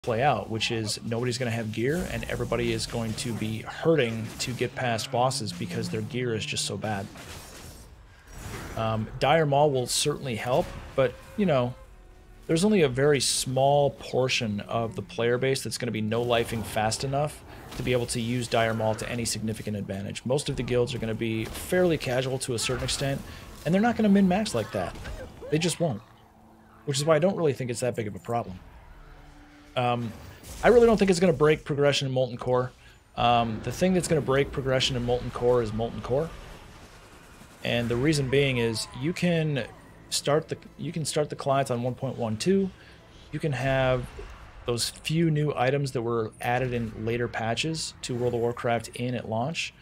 play out, which is nobody's going to have gear and everybody is going to be hurting to get past bosses because their gear is just so bad. Dire Maul will certainly help, but, you know, there's only a very small portion of the player base that's going to be no-lifing fast enough to be able to use Dire Maul to any significant advantage. Most of the guilds are going to be fairly casual to a certain extent, and they're not going to min-max like that. They just won't. Which is why I don't really think it's that big of a problem. I really don't think it's going to break progression in Molten Core. The thing that's going to break progression in Molten Core is Molten Core. And the reason being is you can start the clients on 1.12. You can have those few new items that were added in later patches to World of Warcraft in at launch.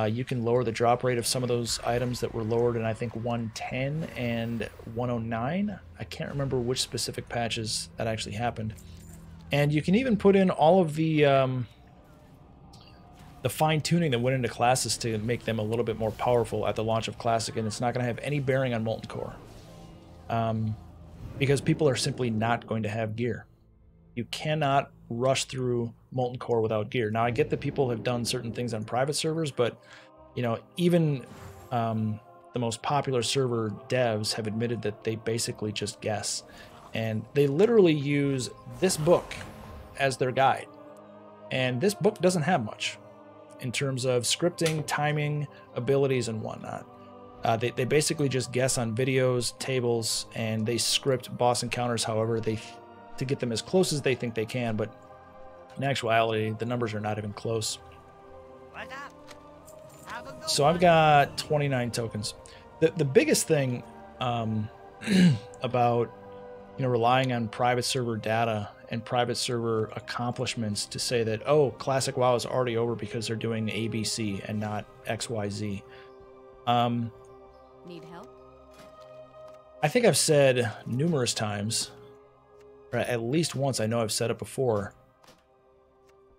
You can lower the drop rate of some of those items that were lowered in, I think, 110 and 109. I can't remember which specific patches that actually happened. And you can even put in all of the fine-tuning that went into classes to make them a little bit more powerful at the launch of Classic, and it's not going to have any bearing on Molten Core. Because people are simply not going to have gear. You cannot rush through Molten Core without gear. Now, I get that people have done certain things on private servers, but, you know, even the most popular server devs have admitted that they basically just guess. And they literally use this book as their guide. And this book doesn't have much in terms of scripting, timing, abilities, and whatnot. They basically just guess on videos, tables, and they script boss encounters however to get them as close as they think they can, but in actuality, the numbers are not even close. So I've got 29 tokens. The biggest thing about, you know, relying on private server data and private server accomplishments to say that, oh, Classic WoW is already over because they're doing ABC and not XYZ. Need help? I think I've said numerous times, or at least once, I know I've said it before,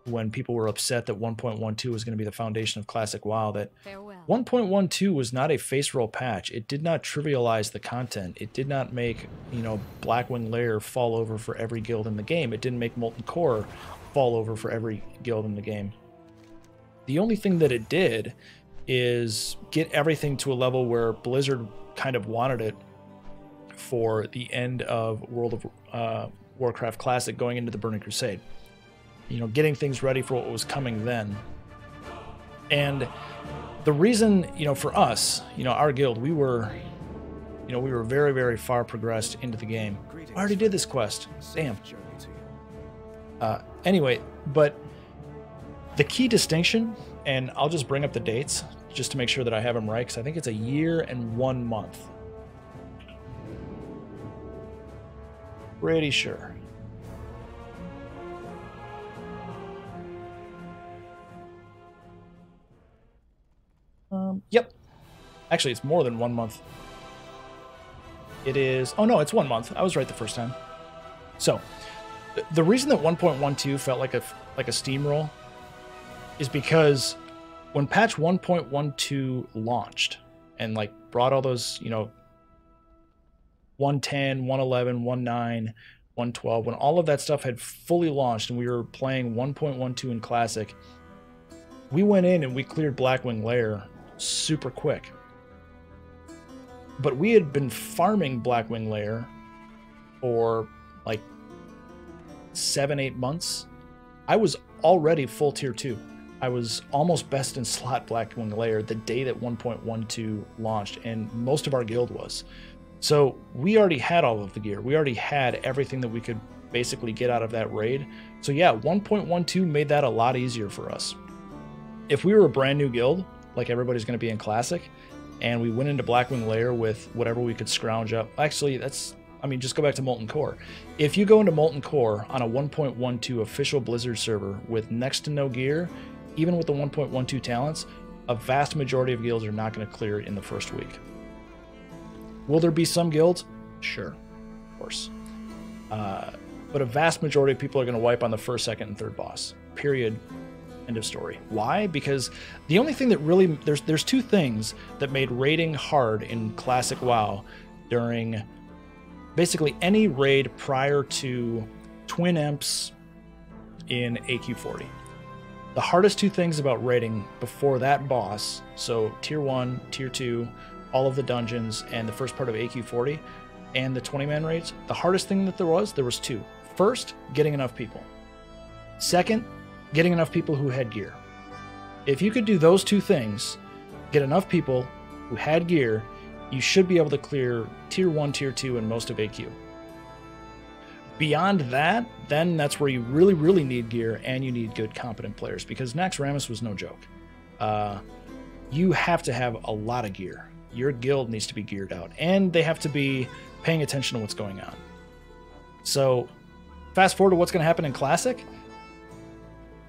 when people were upset that 1.12 was going to be the foundation of Classic WoW, that 1.12 was not a face roll patch. It did not trivialize the content. It did not make, you know, Blackwing Lair fall over for every guild in the game. It didn't make Molten Core fall over for every guild in the game. The only thing that it did is get everything to a level where Blizzard kind of wanted it for the end of World of Warcraft Classic going into the Burning Crusade. You know, getting things ready for what was coming then. And the reason, you know, for us, you know, our guild, we were very, very far progressed into the game. I already did this quest. Damn. Anyway, but the key distinction, and I'll just bring up the dates just to make sure that I have them right, because I think it's a year and 1 month. Pretty sure. Yep. Actually, it's more than 1 month. It is... Oh, no, it's 1 month. I was right the first time. So, the reason that 1.12 felt like a steamroll is because when patch 1.12 launched and, like, brought all those, you know, 110, 111, 19, 112, when all of that stuff had fully launched and we were playing 1.12 in Classic, we went in and we cleared Blackwing Lair super quick. But we had been farming Blackwing Lair for like 7-8 months. I was already full tier 2. I was almost best in slot Blackwing Lair the day that 1.12 launched, and most of our guild was. So we already had all of the gear. We already had everything that we could basically get out of that raid. So yeah, 1.12 made that a lot easier for us. If we were a brand new guild, like everybody's going to be in Classic, and we went into Blackwing Lair with whatever we could scrounge up. Actually, just go back to Molten Core. If you go into Molten Core on a 1.12 official Blizzard server with next to no gear, even with the 1.12 talents, a vast majority of guilds are not going to clear it in the first week. Will there be some guilds? Sure, of course. But a vast majority of people are going to wipe on the first, second, and third boss. Period. End of story. Why? Because the only thing that really... There's two things that made raiding hard in Classic WoW during basically any raid prior to Twin Imps, in AQ40. The hardest two things about raiding before that boss, so Tier 1, Tier 2, all of the dungeons, and the first part of AQ40, and the 20-man raids, the hardest thing that there was two. First, getting enough people. Second, getting enough people who had gear. If you could do those two things, get enough people who had gear, you should be able to clear Tier 1, Tier 2, and most of AQ. Beyond that, then that's where you really, really need gear, and you need good, competent players, because Naxxramas was no joke. You have to have a lot of gear. Your guild needs to be geared out, and they have to be paying attention to what's going on. So, fast forward to what's going to happen in Classic.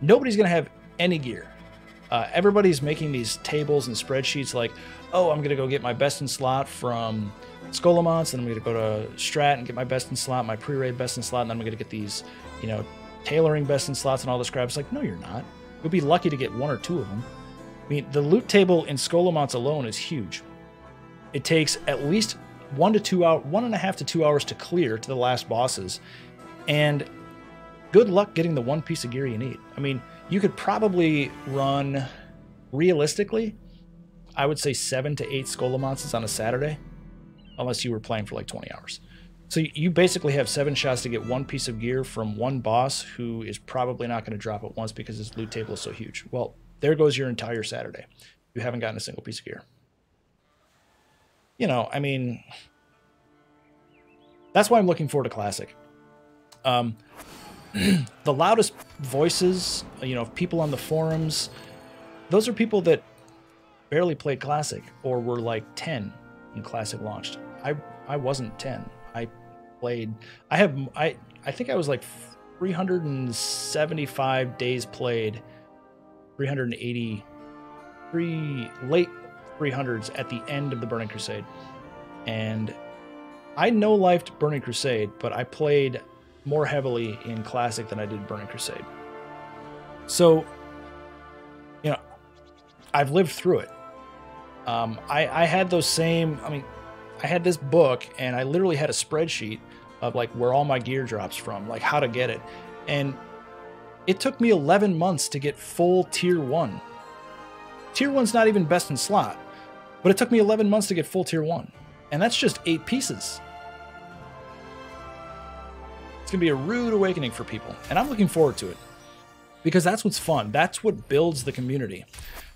Nobody's going to have any gear. Everybody's making these tables and spreadsheets like, oh, I'm going to go get my best in slot from Skolamons, and I'm going to go to Strat and get my best in slot, my pre-raid best in slot, and then I'm going to get these, tailoring best in slots and all this crap. It's like, no, you're not. You'll be lucky to get one or two of them. I mean, the loot table in Skolamons alone is huge. It takes at least 1.5 to 2 hours to clear to the last bosses, and good luck getting the one piece of gear you need. I mean, you could probably run, realistically, I would say 7 to 8 Skolamons on a Saturday, unless you were playing for like 20 hours. So you basically have 7 shots to get one piece of gear from one boss who is probably not going to drop it once because his loot table is so huge. Well, there goes your entire Saturday. You haven't gotten a single piece of gear. I mean, that's why I'm looking forward to Classic. The loudest voices, people on the forums, those are people that barely played Classic or were like 10 when Classic launched. I wasn't 10. I think I was like 375 days played, 383 late 300s at the end of the Burning Crusade. And I no-lifed Burning Crusade, but I played more heavily in Classic than I did Burning Crusade. So, I've lived through it. I had those same, I had this book, and I literally had a spreadsheet of like where all my gear drops from, like how to get it. And it took me 11 months to get full Tier 1. Tier 1's not even best in slot, but it took me 11 months to get full Tier 1. And that's just 8 pieces. It's going to be a rude awakening for people, and I'm looking forward to it because that's what's fun. That's what builds the community.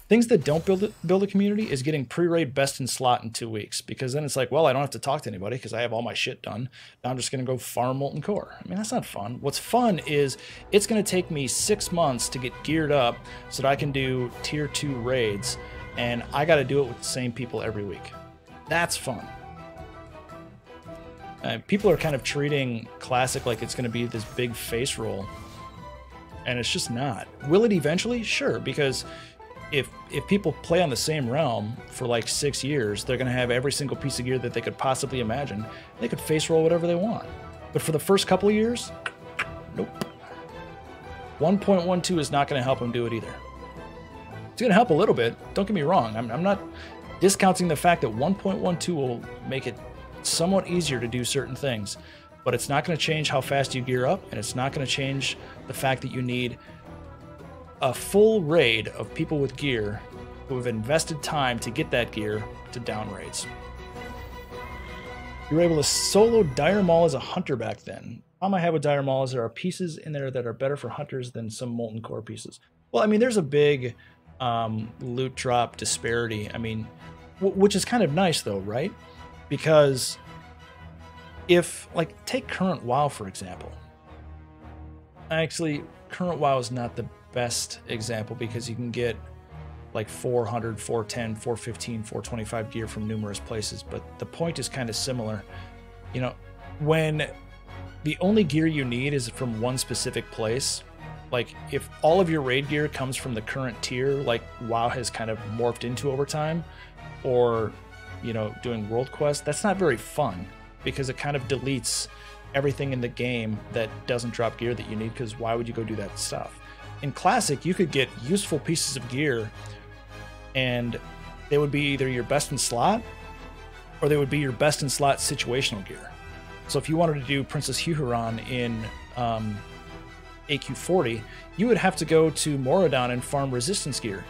Things that don't build a community is getting pre-raid best in slot in 2 weeks, because then it's like, well, I don't have to talk to anybody because I have all my shit done. Now I'm just going to go farm Molten Core. I mean, that's not fun. What's fun is it's going to take me 6 months to get geared up so that I can do Tier 2 raids, and I got to do it with the same people every week. That's fun. People are kind of treating Classic like it's going to be this big face roll, and it's just not. Will it eventually? Sure, because if people play on the same realm for like 6 years, they're going to have every single piece of gear that they could possibly imagine. They could face roll whatever they want. But for the first couple of years, nope. 1.12 is not going to help them do it either. It's going to help a little bit. Don't get me wrong. I'm not discounting the fact that 1.12 will make it somewhat easier to do certain things, but it's not going to change how fast you gear up, and it's not going to change the fact that you need a full raid of people with gear who have invested time to get that gear to down raids. You were able to solo Dire Maul as a hunter back then. The problem I have with Dire Maul is there are pieces in there that are better for hunters than some Molten Core pieces. Well, I mean, there's a big loot drop disparity. I mean, which is kind of nice though, right? Because if, like, take current WoW, for example. Actually, current WoW is not the best example because you can get like 400, 410, 415, 425 gear from numerous places, but the point is kind of similar. When the only gear you need is from one specific place, like if all of your raid gear comes from the current tier, like WoW has kind of morphed into over time, or doing world quests, that's not very fun because it kind of deletes everything in the game that doesn't drop gear that you need, because why would you go do that stuff? In Classic, you could get useful pieces of gear and they would be either your best in slot or they would be your best in slot situational gear. So if you wanted to do Princess Huhuran in AQ40, you would have to go to Moradon and farm resistance gear.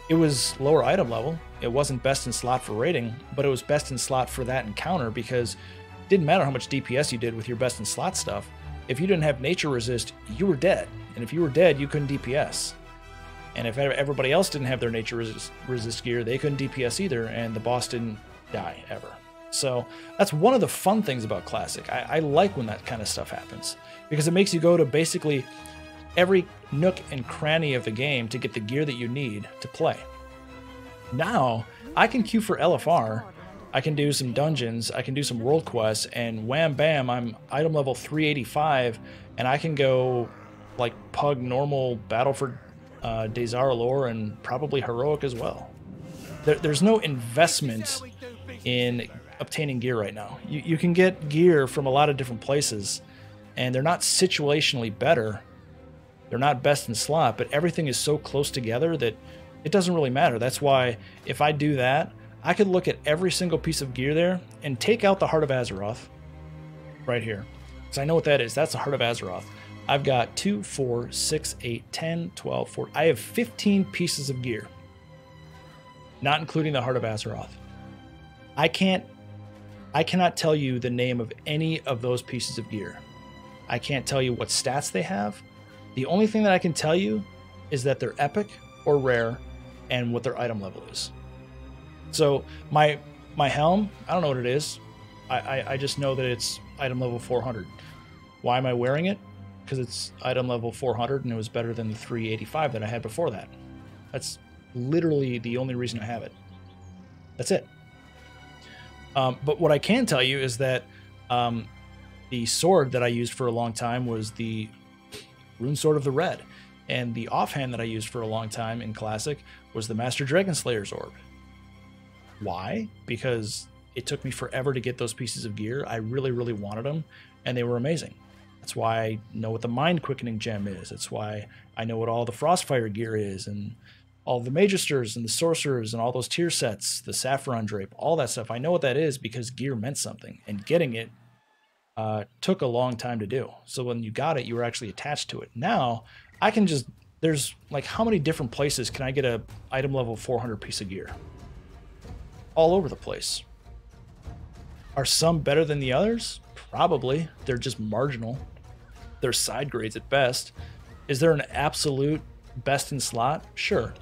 It was lower item level. It wasn't best in slot for rating, but it was best in slot for that encounter because it didn't matter how much DPS you did with your best in slot stuff. If you didn't have nature resist, you were dead. And if you were dead, you couldn't DPS. And if everybody else didn't have their nature resist gear, they couldn't DPS either, and the boss didn't die ever. So that's one of the fun things about Classic. I like when that kind of stuff happens because it makes you go to basically every nook and cranny of the game to get the gear that you need to play. Now, I can queue for LFR, I can do some dungeons, I can do some world quests, and wham bam, I'm item level 385, and I can go like pug normal battle for Dazara lore and probably heroic as well. There's no investment in obtaining gear right now. You can get gear from a lot of different places, and they're not situationally better. They're not best in slot, but everything is so close together that it doesn't really matter. That's why if I do that, I could look at every single piece of gear there and take out the Heart of Azeroth right here. Because I know what that is. That's the Heart of Azeroth. I've got 2, 4, 6, 8, 10, 12, 14. I have 15 pieces of gear, not including the Heart of Azeroth. I cannot tell you the name of any of those pieces of gear. I can't tell you what stats they have. The only thing that I can tell you is that they're epic or rare and what their item level is. So my helm, I don't know what it is. I just know that it's item level 400. Why am I wearing it? Because it's item level 400 and it was better than the 385 that I had before that. That's literally the only reason I have it. That's it. But what I can tell you is that the sword that I used for a long time was the Rune Sword of the Red. And the offhand that I used for a long time in Classic was the Master Dragon Slayer's Orb. Why? Because it took me forever to get those pieces of gear. I really, really wanted them, and they were amazing. That's why I know what the Mind Quickening Gem is. That's why I know what all the Frostfire gear is, and all the Magisters and the Sorcerers and all those tier sets, the Saffron Drape, all that stuff. I know what that is because gear meant something, and getting it took a long time to do. So when you got it, you were actually attached to it. Now, I can just, there's like how many different places can I get a item level 400 piece of gear? All over the place. Are some better than the others? Probably. They're just marginal. They're side grades at best. Is there an absolute best in slot? Sure.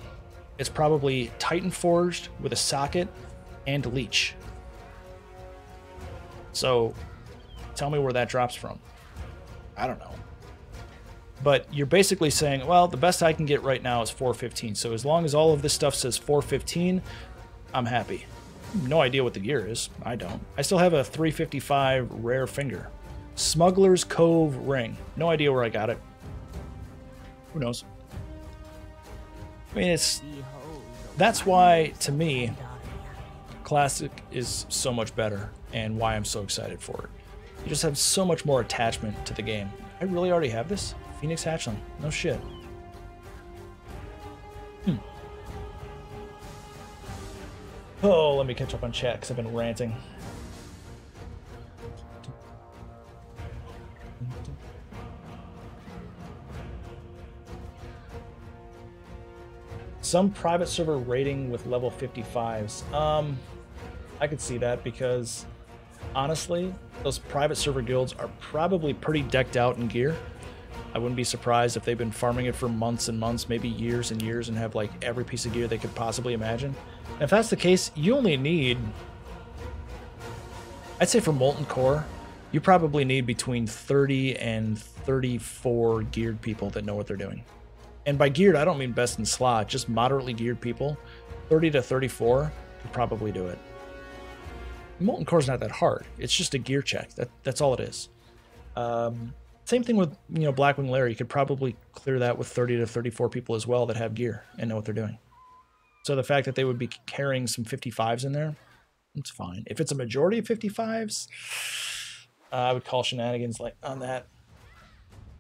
It's probably Titan Forged with a socket and leech. So tell me where that drops from. I don't know. But you're basically saying, well, the best I can get right now is 415. So as long as all of this stuff says 415, I'm happy. No idea what the gear is. I don't. I still have a 355 rare finger. Smuggler's Cove ring. No idea where I got it. Who knows? I mean, that's why, to me, Classic is so much better and why I'm so excited for it. You just have so much more attachment to the game. I really already have this? Phoenix Hatchling. No shit. Oh, let me catch up on chat because I've been ranting. Some private server rating with level 55s. I could see that because, honestly, those private server guilds are probably pretty decked out in gear. I wouldn't be surprised if they've been farming it for months and months, maybe years and years, and have like every piece of gear they could possibly imagine. And if that's the case, you only need, I'd say for Molten Core, you probably need between 30 and 34 geared people that know what they're doing. And by geared, I don't mean best in slot, just moderately geared people. 30 to 34 could probably do it. Molten Core is not that hard. It's just a gear check. That's all it is. Same thing with, Blackwing Lair. You could probably clear that with 30 to 34 people as well that have gear and know what they're doing. So the fact that they would be carrying some 55s in there, it's fine. If it's a majority of 55s, I would call shenanigans on that.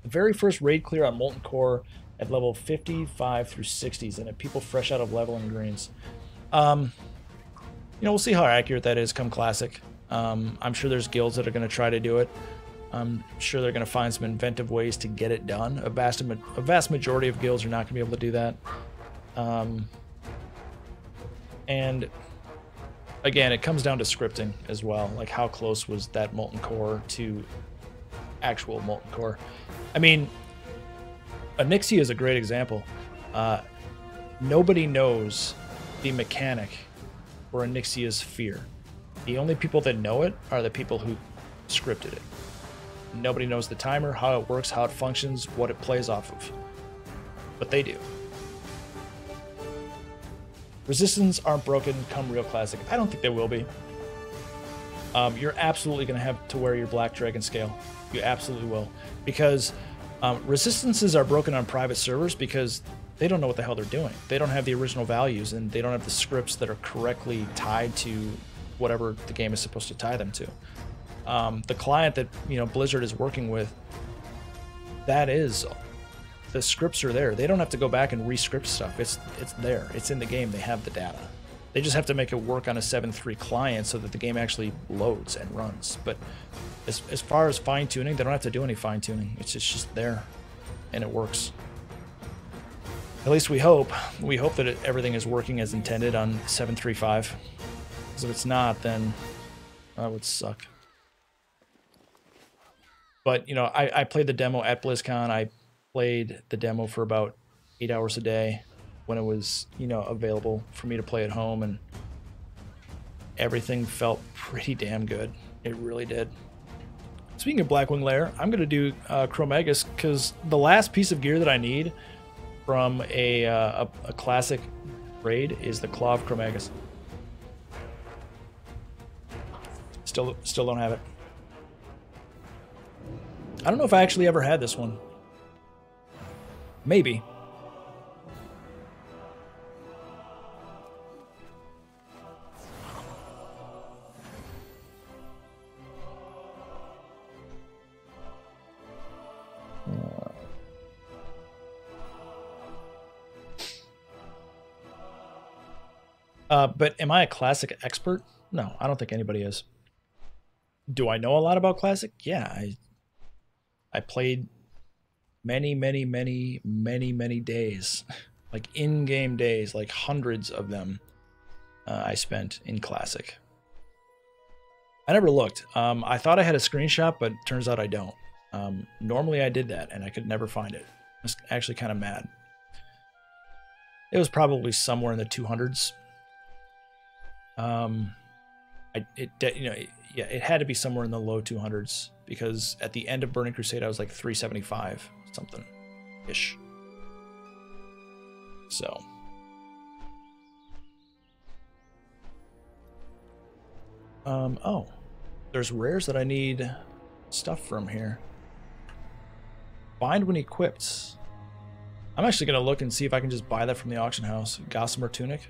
The very first raid clear on Molten Core at level 55 through 60s, and at people fresh out of leveling greens. We'll see how accurate that is come Classic. I'm sure there's guilds that are going to try to do it. I'm sure they're going to find some inventive ways to get it done. A vast majority of guilds are not going to be able to do that. And again, it comes down to scripting as well. Like, how close was that molten core to actual molten core? I mean, Onyxia is a great example. Nobody knows the mechanic for Onyxia's fear. The only people that know it are the people who scripted it. Nobody knows the timer, how it works, how it functions, what it plays off of. But they do. Resistance aren't broken come Real Classic. I don't think they will be. You're absolutely going to have to wear your Black Dragon scale. You absolutely will. Because resistances are broken on private servers because they don't know what the hell they're doing. They don't have the original values, and they don't have the scripts that are correctly tied to whatever the game is supposed to tie them to. The client that Blizzard is working with, the scripts are there. They don't have to go back and re-script stuff. It's there. It's in the game. They have the data. They just have to make it work on a 7.3 client so that the game actually loads and runs. But as far as fine-tuning, they don't have to do any fine-tuning. It's just there, and it works. At least we hope. We hope that everything is working as intended on 7.3.5. Because if it's not, then that would suck. But, I played the demo at BlizzCon. I played the demo for about 8 hours a day when it was, available for me to play at home, and everything felt pretty damn good. It really did. Speaking of Blackwing Lair, I'm going to do Chromagus, because the last piece of gear that I need from a classic raid is the Claw of Chromagus. Still don't have it. I don't know if I actually ever had this one. Maybe. But am I a classic expert? No, I don't think anybody is. Do I know a lot about classic? Yeah, I played many days, like in-game days, like hundreds of them. I spent in classic. I never looked. I thought I had a screenshot, but turns out I don't. Normally I did that, and I could never find it. I was actually kind of mad. It was probably somewhere in the 200s. It had to be somewhere in the low 200s, because at the end of Burning Crusade I was like 375 something ish. So oh, there's rares that I need stuff from here. Bind when equipped. I'm actually gonna look and see if I can just buy that from the auction house. Gossamer Tunic.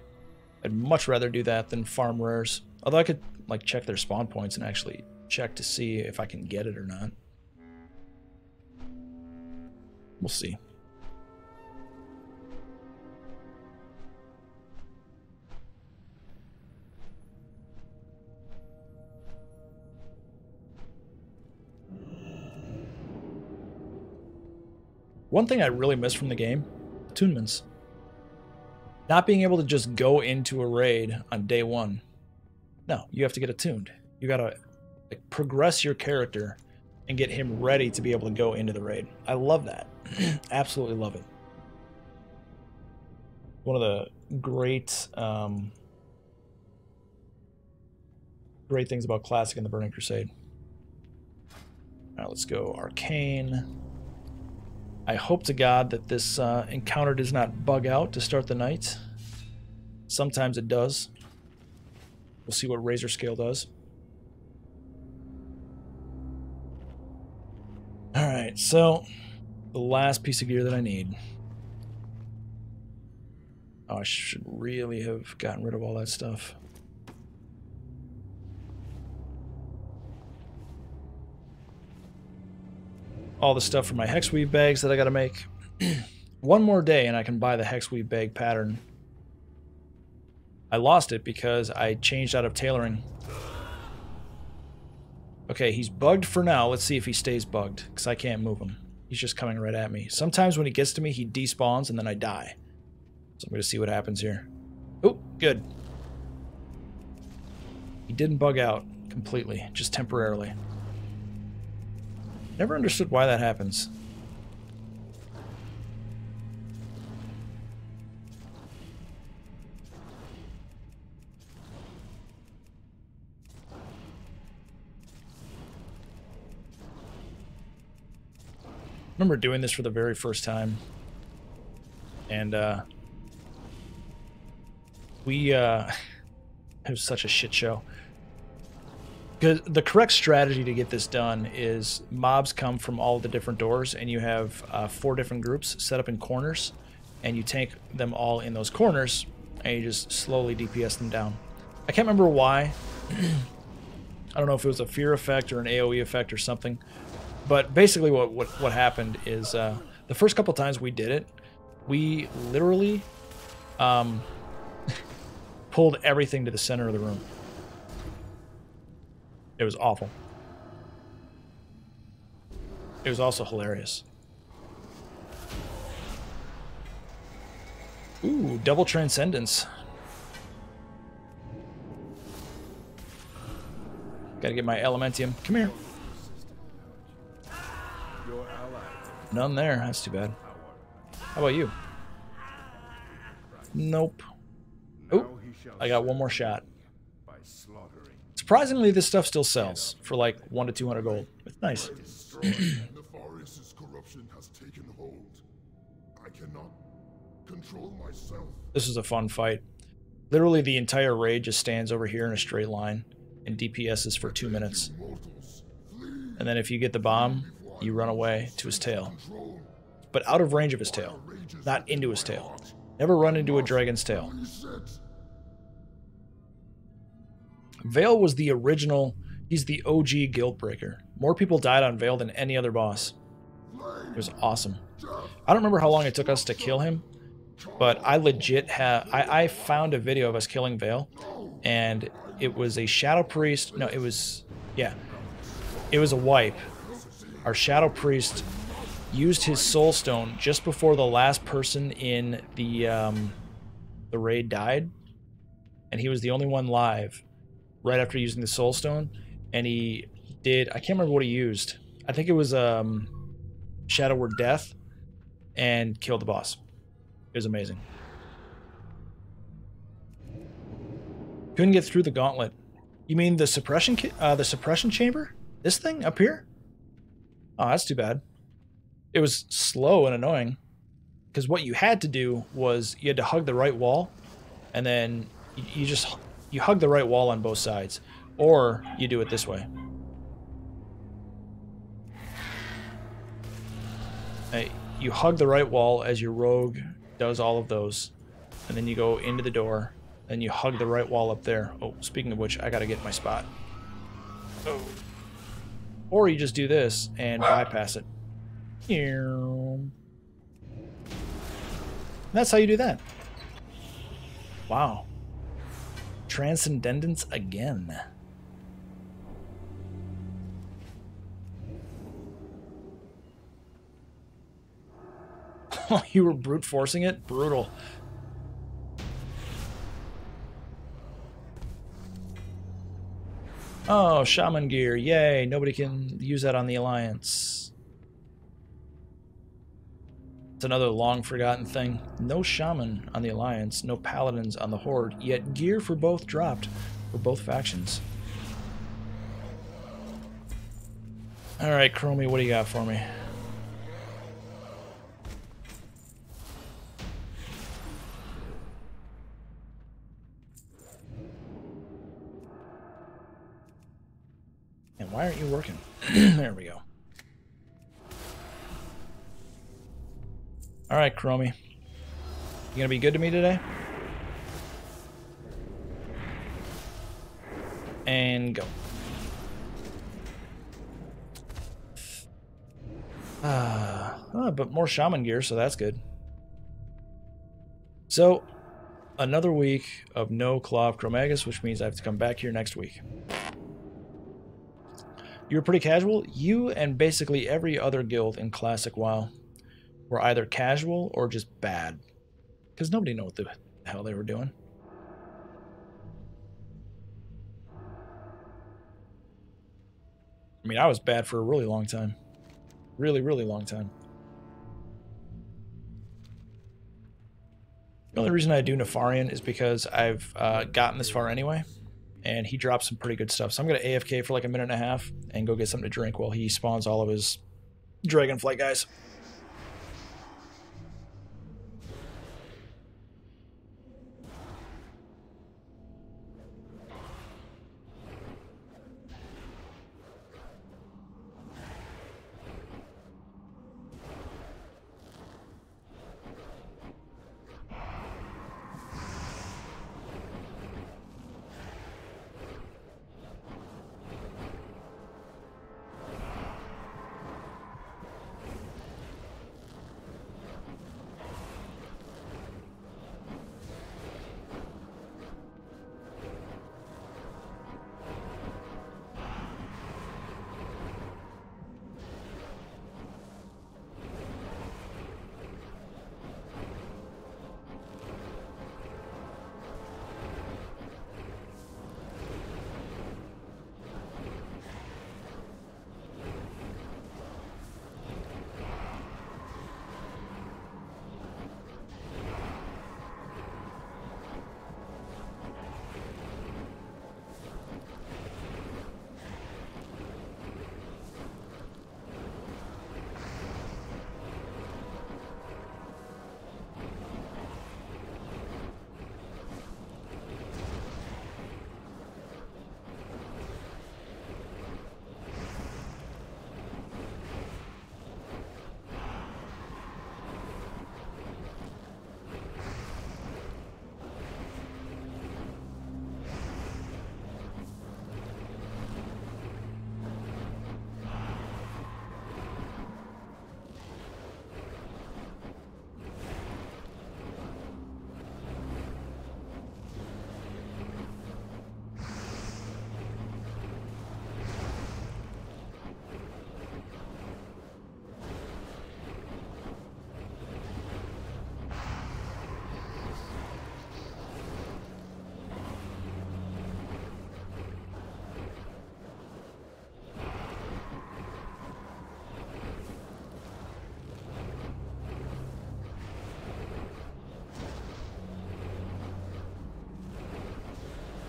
I'd much rather do that than farm rares. Although I could like check their spawn points and actually check to see if I can get it or not. We'll see. One thing I really miss from the game, attunements. Not being able to just go into a raid on day one. No, you have to get attuned. You gotta like progress your character and get him ready to be able to go into the raid. I love that. Absolutely love it. One of the great great things about Classic and the Burning Crusade. Now let's go Arcane. I hope to God that this encounter does not bug out to start the night. Sometimes it does. We'll see what Razor Scale does. Alright, so the last piece of gear that I need. Oh, I should really have gotten rid of all that stuff. All the stuff for my Hexweave bags that I gotta make. One more day and I can buy the Hexweave bag pattern. I lost it because I changed out of tailoring. Okay, he's bugged for now. Let's see if he stays bugged, because I can't move him. He's just coming right at me. Sometimes when he gets to me, he despawns, and then I die. So I'm going to see what happens here. Oh, good. He didn't bug out completely, just temporarily. Never understood why that happens. I remember doing this for the very first time, and it was such a shit show. Because the correct strategy to get this done is mobs come from all the different doors, and you have 4 different groups set up in corners, and you tank them all in those corners, and you just slowly DPS them down. I can't remember why. I don't know if it was a fear effect or an AoE effect or something. But basically what happened is the first couple times we did it, we literally pulled everything to the center of the room. It was awful. It was also hilarious. Ooh, double transcendence. Gotta get my Elementium. Come here. None there. That's too bad. How about you? Nope. Oh, I got one more shot. Surprisingly, this stuff still sells for like 1 to 200 gold. It's nice. This is a fun fight. Literally, the entire raid just stands over here in a straight line and DPSs for 2 minutes. And then if you get the bomb, you run away to his tail. But out of range of his tail, not into his tail. Never run into a dragon's tail. Vale was the original, he's the OG guild breaker. More people died on Vale than any other boss. It was awesome. I don't remember how long it took us to kill him, but I legit have, I found a video of us killing Vale, and it was a Shadow Priest, no, it was, yeah, it was a wipe. Our Shadow Priest used his Soul Stone just before the last person in the raid died, and he was the only one live right after using the Soul Stone, and he did, I can't remember what he used. I think it was Shadow Word Death, and killed the boss. It was amazing. Couldn't get through the gauntlet. You mean the suppression chamber? This thing up here? Oh, that's too bad. It was slow and annoying, because what you had to do was you had to hug the right wall, and then you hug the right wall on both sides, or you do it this way. You hug the right wall as your rogue does all of those, and then you go into the door, and you hug the right wall up there. Oh, speaking of which, I gotta get my spot. Oh. Or you just do this and bypass it. That's how you do that. Wow. Transcendence again. You were brute forcing it? Brutal. Oh, shaman gear. Yay. Nobody can use that on the Alliance. It's another long forgotten thing. No shaman on the Alliance, no paladins on the Horde, yet gear for both dropped for both factions. Alright, Chromie, what do you got for me? And why aren't you working? There we go. Alright, Chromie. You gonna be good to me today? And go. But more shaman gear, so that's good. So, another week of no Claw of Chromagus, which means I have to come back here next week. You're pretty casual? You and basically every other guild in Classic WoW were either casual or just bad. Because nobody knew what the hell they were doing. I mean, I was bad for a really long time. Really, really long time. The only reason I do Nefarian is because I've gotten this far anyway, and he drops some pretty good stuff. So I'm going to AFK for like a minute and a half and go get something to drink while he spawns all of his Dragonflight guys.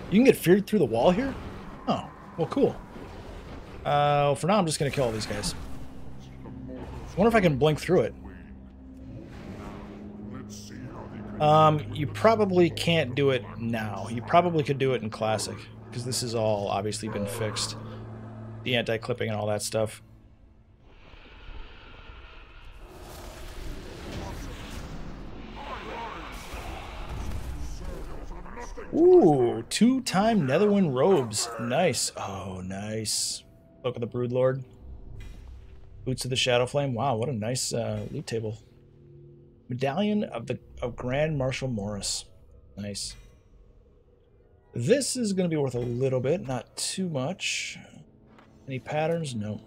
You can get feared through the wall here? Oh, well, cool. For now, I'm just going to kill all these guys. I wonder if I can blink through it. You probably can't do it now. You probably could do it in Classic, because this has all obviously been fixed. The anti-clipping and all that stuff. Ooh, 2-time Netherwind robes. Nice. Oh, nice. Cloak of the Broodlord. Boots of the Shadowflame. Wow, what a nice loot table. Medallion of Grand Marshal Morris. Nice. This is going to be worth a little bit, not too much. Any patterns? No.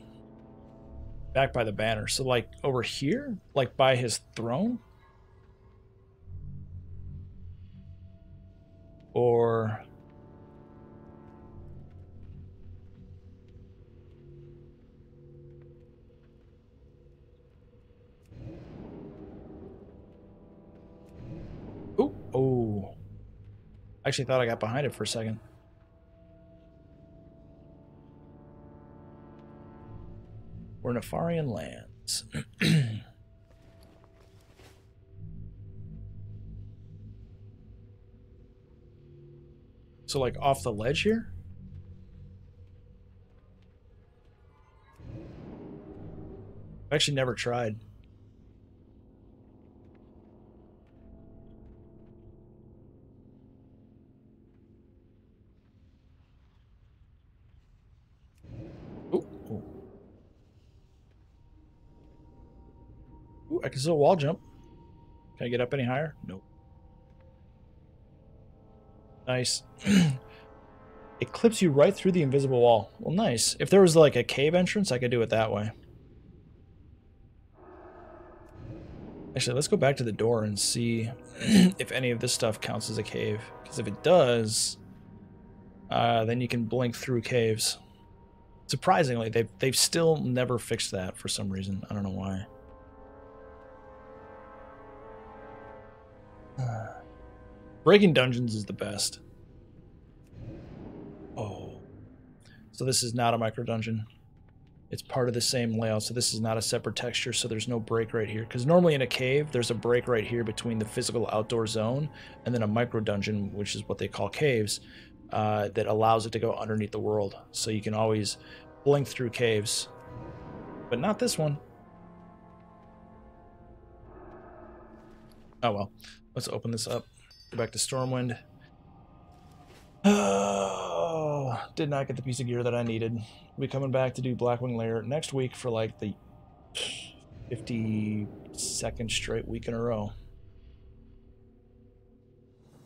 Back by the banner. So, like, over here? Like, by his throne? Or... Ooh, oh. I actually thought I got behind it for a second. We're Nefarian lands. So, like, off the ledge here? I've actually never tried. Ooh, ooh. Ooh, I can still wall jump. Can I get up any higher? Nope. Nice. It clips you right through the invisible wall. Well, nice. If there was like a cave entrance, I could do it that way. Actually, let's go back to the door and see if any of this stuff counts as a cave. Because if it does, then you can blink through caves. Surprisingly, they've still never fixed that for some reason. I don't know why. Breaking dungeons is the best. Oh. So this is not a micro dungeon. It's part of the same layout, so this is not a separate texture, so there's no break right here. Because normally in a cave, there's a break right here between the physical outdoor zone and then a micro dungeon, which is what they call caves, that allows it to go underneath the world. So you can always blink through caves. But not this one. Oh well. Let's open this up. Go back to Stormwind. Oh, did not get the piece of gear that I needed. We'll be coming back to do Blackwing Lair next week for like the 52nd straight week in a row.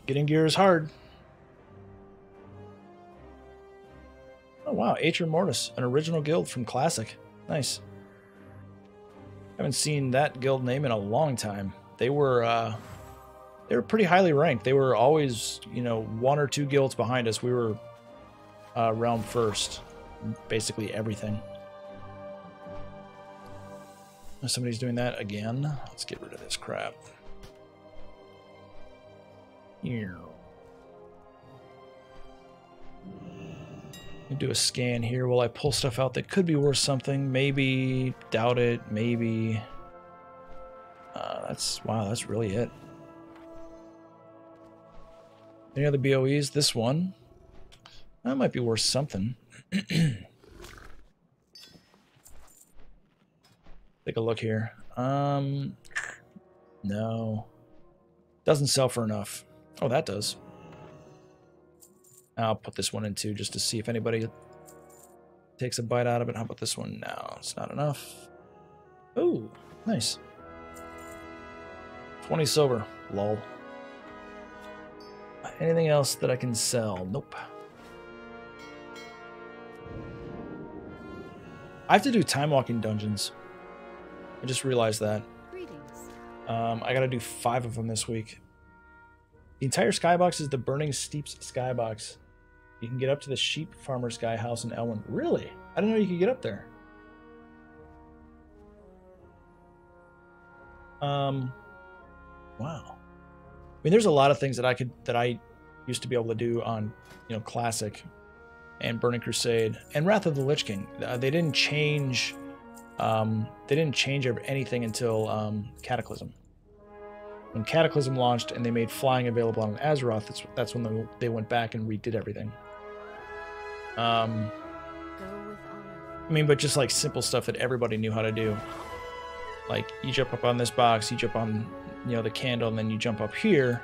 Getting gear is hard. Oh wow, Atrium Mortis, an original guild from Classic. Nice. Haven't seen that guild name in a long time. They were pretty highly ranked. They were always, you know, 1 or 2 guilds behind us. We were realm first, basically everything. Somebody's doing that again. Let's get rid of this crap. Here. Do a scan here while I pull stuff out that could be worth something. Maybe, doubt it, maybe. Wow, that's really it. Any other BOEs? This one. That might be worth something. Take a look here. No. Doesn't sell for enough. Oh, that does. I'll put this one in too, just to see if anybody takes a bite out of it. How about this one? No, it's not enough. Oh, nice. 20 silver. Lol. Anything else that I can sell? Nope. I have to do time walking dungeons. I just realized that. I gotta do 5 of them this week. The entire skybox is the Burning Steeps skybox. You can get up to the sheep farmer's guy house in Elwyn. Really? I didn't know you could get up there. Wow. I mean, there's a lot of things that I used to be able to do on, you know, Classic and Burning Crusade and Wrath of the Lich King. They didn't change. They didn't change anything until Cataclysm. When Cataclysm launched and they made flying available on Azeroth, that's when they went back and redid everything. I mean, but just like simple stuff that everybody knew how to do. Like you jump up on this box, you jump on, you know, the candle, and then you jump up here,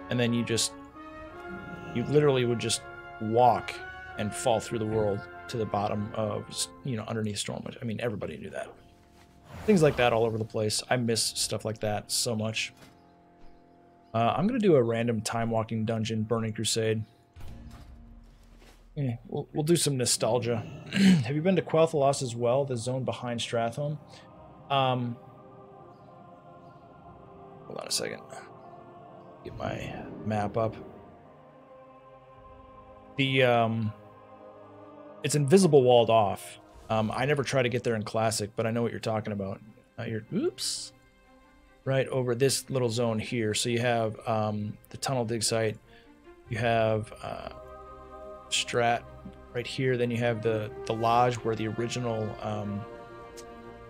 and then you literally would just walk and fall through the world to the bottom of, you know, underneath Stormwind. I mean, everybody knew that. Things like that all over the place. I miss stuff like that so much. I'm going to do a random time-walking dungeon, Burning Crusade. Yeah, we'll do some nostalgia. Have you been to Quel'Thalas as well, the zone behind Stratholme? Hold on a second. Get my map up. It's invisible walled off. I never try to get there in Classic, but I know what you're talking about. Oops. Right over this little zone here. So you have the tunnel dig site. You have Strat right here. Then you have the lodge where the original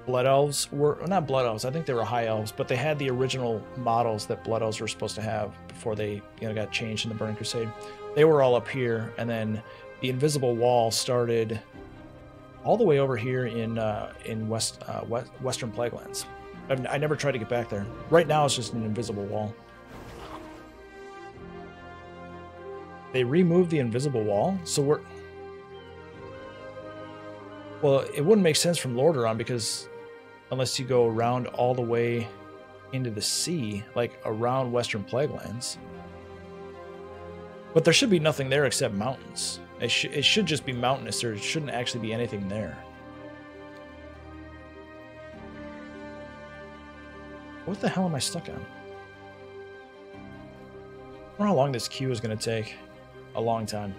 Blood Elves were. Well, not Blood Elves. I think they were High Elves, but they had the original models that Blood Elves were supposed to have before they, you know, got changed in the Burning Crusade. They were all up here, and then the invisible wall started all the way over here in Western Plaguelands. I never tried to get back there. Right now, it's just an invisible wall. They removed the invisible wall, so we're... Well, it wouldn't make sense from Lordaeron, because unless you go around all the way into the sea, like around Western Plaguelands. But there should be nothing there except mountains. It should just be mountainous. There shouldn't actually be anything there. What the hell am I stuck on? I don't know how long this queue is going to take. A long time.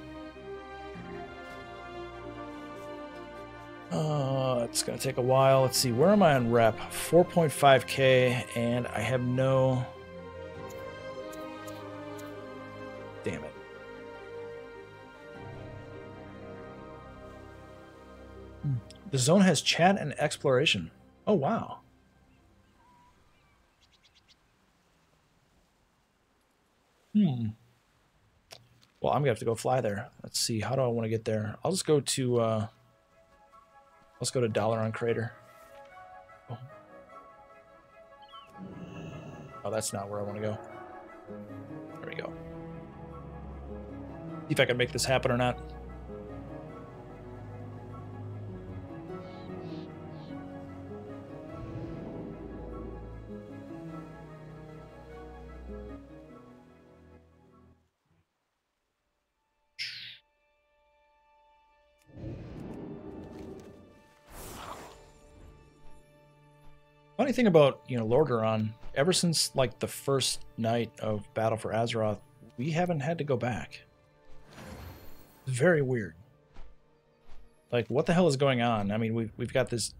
It's going to take a while. Let's see. Where am I on rep? 4.5k, and I have no... Damn it. The zone has chat and exploration. Oh, wow. Well, I'm going to have to go fly there. Let's see. How do I want to get there? I'll just go to... let's go to Dollar on Crater. Oh, that's not where I want to go. There we go. See if I can make this happen or not. Funny thing about, Lordaeron, ever since, like, the first night of Battle for Azeroth, we haven't had to go back. It's very weird. Like, what the hell is going on? I mean, we've got this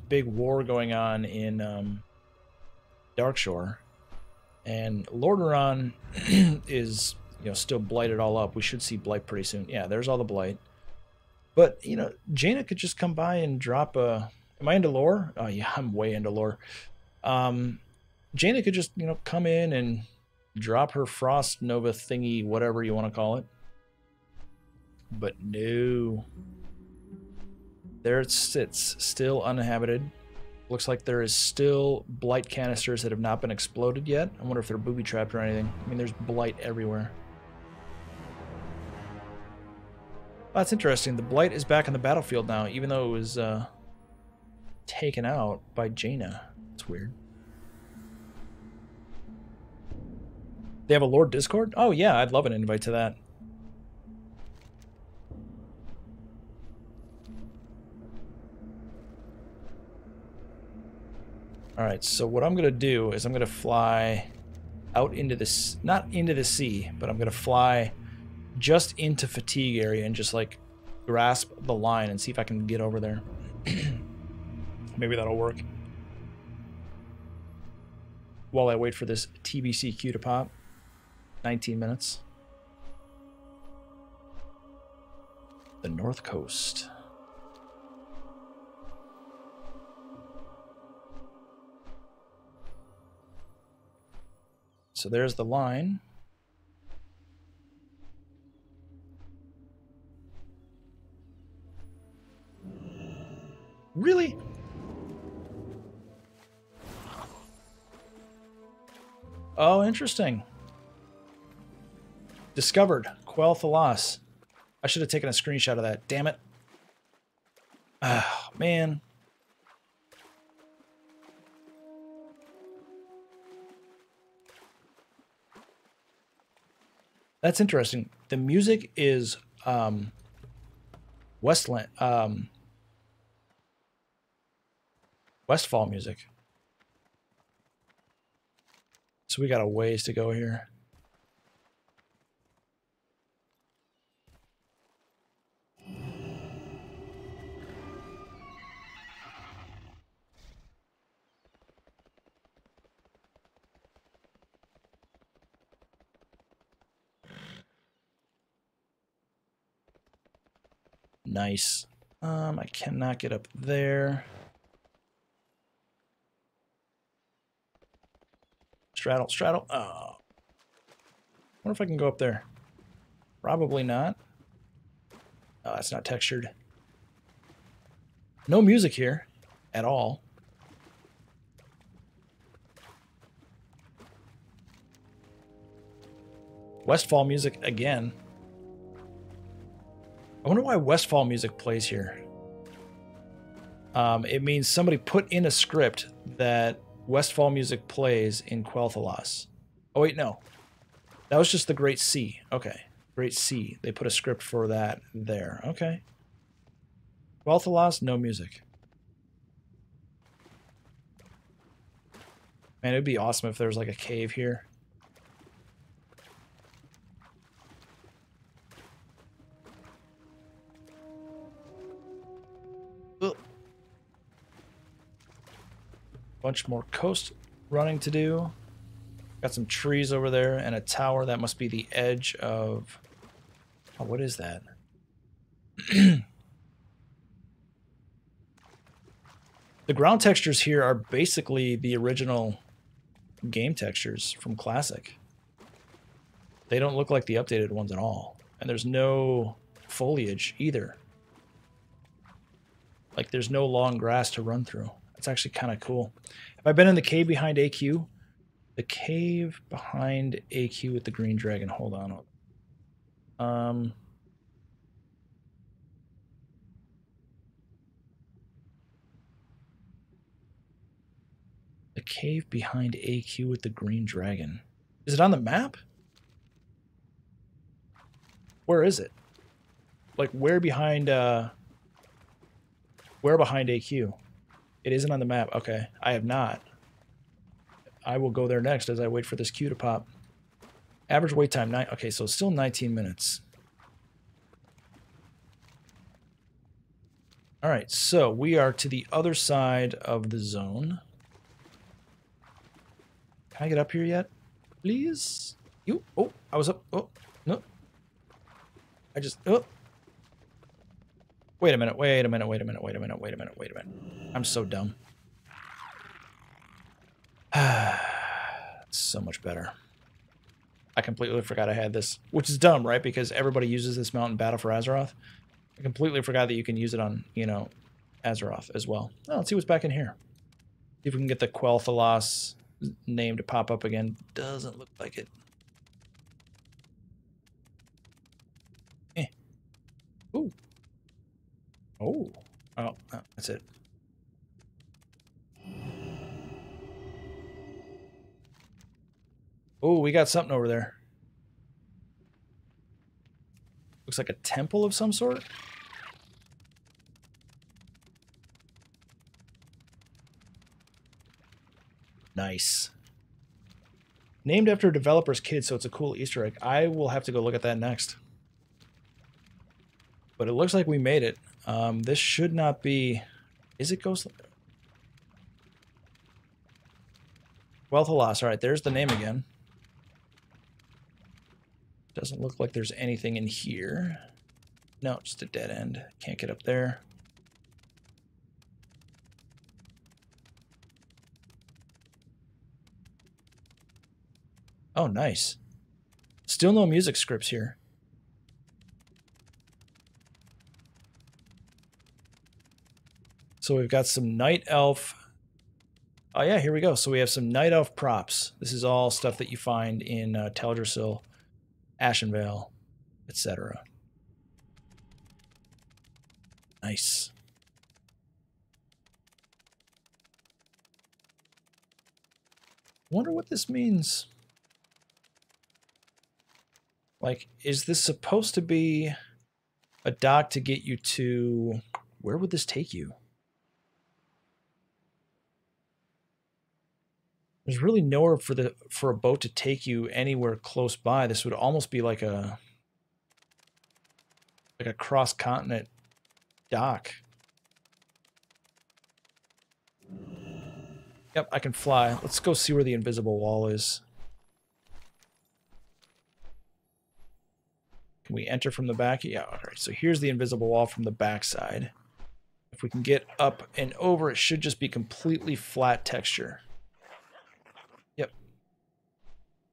big war going on in Darkshore, and Lordaeron is, still blighted all up. We should see blight pretty soon. Yeah, there's all the blight. But, Jaina could just come by and drop a... Am I into lore? Oh, yeah, I'm way into lore. Jaina could just, come in and drop her Frost Nova thingy, whatever you want to call it. But no. There it sits, still uninhabited. Looks like there is still blight canisters that have not been exploded yet. I wonder if they're booby-trapped or anything. I mean, there's blight everywhere. Oh, that's interesting. The blight is back on the battlefield now, even though it was... taken out by Jaina. It's weird. They have a Lord Discord? Oh yeah, I'd love an invite to that. Alright, so what I'm gonna do is I'm gonna fly out into this, not into the sea, but I'm gonna fly just into Fatigue area and just like grasp the line and see if I can get over there. Maybe that'll work. While I wait for this TBC queue to pop. 19 minutes. The North Coast. So there's the line. Really? Oh, interesting. Discovered. Quell Thalas. I should have taken a screenshot of that. Damn it. Oh, man. That's interesting. The music is Westfall music. So we got a ways to go here. Nice. I cannot get up there. Straddle. Oh. Wonder if I can go up there. Probably not. Oh, that's not textured. No music here at all. Westfall music again. I wonder why Westfall music plays here. It means somebody put in a script that Westfall music plays in Quell Thalas. Oh wait, no. That was just the Great Sea. Okay. Great Sea. They put a script for that there. Okay. Welthalas, no music. Man, it would be awesome if there was like a cave here. Ugh. Bunch more coast running to do. Got some trees over there and a tower. That must be the edge of... Oh, what is that? The ground textures here are basically the original game textures from Classic. They don't look like the updated ones at all. And there's no foliage either. Like, there's no long grass to run through. It's actually kind of cool. Have I been in the cave behind AQ? The cave behind AQ with the green dragon. Hold on. The cave behind AQ with the green dragon. Is it on the map? Where is it? Like, where behind AQ? It isn't on the map. Okay, I have not. I will go there next as I wait for this queue to pop. Average wait time, 9. Okay, so still 19 minutes. All right, so we are to the other side of the zone. Can I get up here yet? Please? You? Oh, I was up. Oh, no. I just... Oh. Wait a minute, wait a minute, wait a minute, wait a minute, wait a minute, wait a minute. I'm so dumb. It's so much better. I completely forgot I had this, which is dumb, right? Because everybody uses this mount in Battle for Azeroth. I completely forgot that you can use it on, you know, Azeroth as well. Oh, let's see what's back in here. See if we can get the Quel'Thalas name to pop up again. Doesn't look like it. Ooh. Oh. Oh, that's it. Oh, we got something over there. Looks like a temple of some sort. Nice. Named after a developer's kid, so it's a cool Easter egg. I will have to go look at that next. But it looks like we made it. This should not be... Is it Ghost? Welthalas. All right, there's the name again. Doesn't look like there's anything in here. No, just a dead end. Can't get up there. Oh, nice. Still no music scripts here. So we've got some Night Elf. Oh yeah, here we go. So we have some Night Elf props. This is all stuff that you find in Teldrassil, Ashenvale, etc. Nice. Wonder what this means. Like, is this supposed to be a dock to get you to... Where would this take you? There's really nowhere for a boat to take you anywhere close by. This would almost be like a cross-continent dock. Yep, I can fly. Let's go see where the invisible wall is. Can we enter from the back? Yeah, all right. So here's the invisible wall from the back side. If we can get up and over, it should just be completely flat texture. Yep.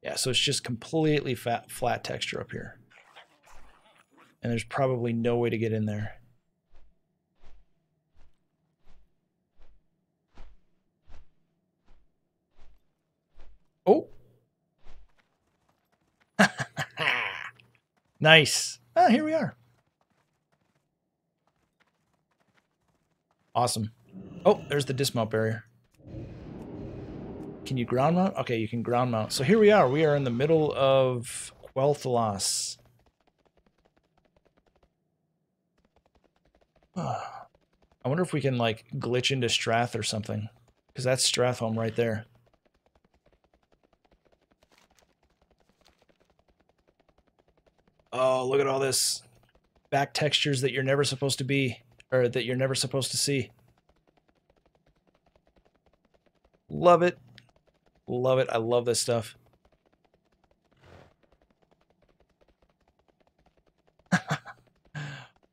Yeah, so it's just completely flat texture up here. And there's probably no way to get in there. Oh. Nice. Ah, here we are. Awesome. Oh, there's the dismount barrier. Can you ground mount? Okay, you can ground mount. So here we are. We are in the middle of Quel'Thalas. I wonder if we can, like, glitch into Strath or something. Because that's Strathholm right there. Oh, look at all this back textures that you're never supposed to be, or that you're never supposed to see. Love it. Love it. I love this stuff.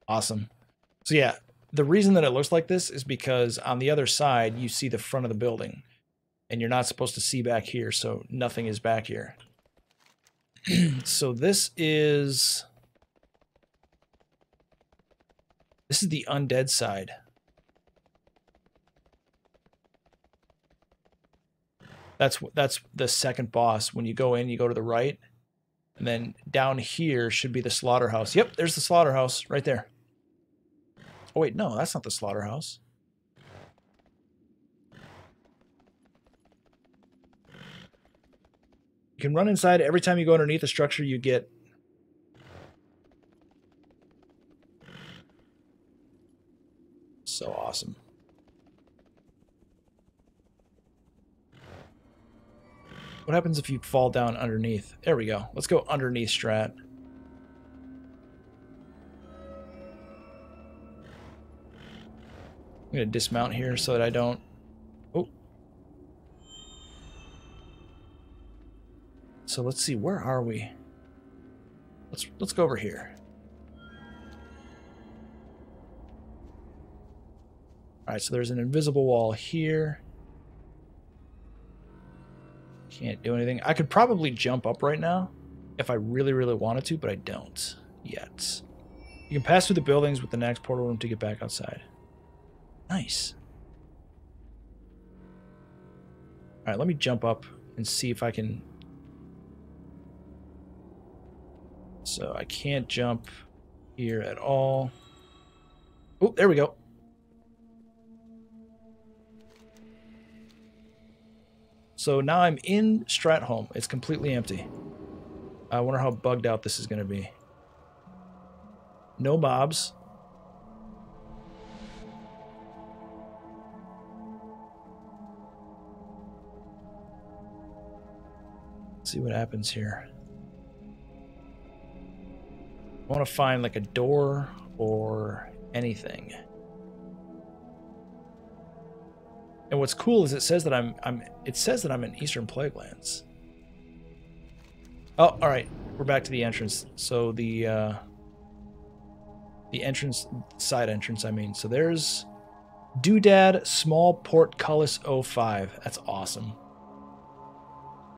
Awesome. So yeah, the reason that it looks like this is because on the other side, you see the front of the building. And you're not supposed to see back here, so nothing is back here. So this is the undead side. That's the second boss. When you go in, you go to the right. And then down here should be the slaughterhouse. Yep, there's the slaughterhouse right there. Oh wait, no, that's not the slaughterhouse. You can run inside. Every time you go underneath a structure, you get... So awesome. What happens if you fall down underneath? There we go. Let's go underneath Strat. I'm going to dismount here so that I don't... Oh. So let's see, where are we? Let's go over here. Alright, so there's an invisible wall here. Can't do anything. I could probably jump up right now if I really, really wanted to, but I don't yet. You can pass through the buildings with the next portal room to get back outside. Nice. Alright, let me jump up and see if I can... So I can't jump here at all. Oh, there we go. So now I'm in Stratholm. It's completely empty. I wonder how bugged out this is going to be. No mobs. Let's see what happens here. I want to find like a door or anything. And what's cool is it says that I'm in Eastern Plaguelands. Oh, all right. We're back to the entrance. So the entrance, side entrance, I mean. So there's Doodad Small Portcullis 05. That's awesome.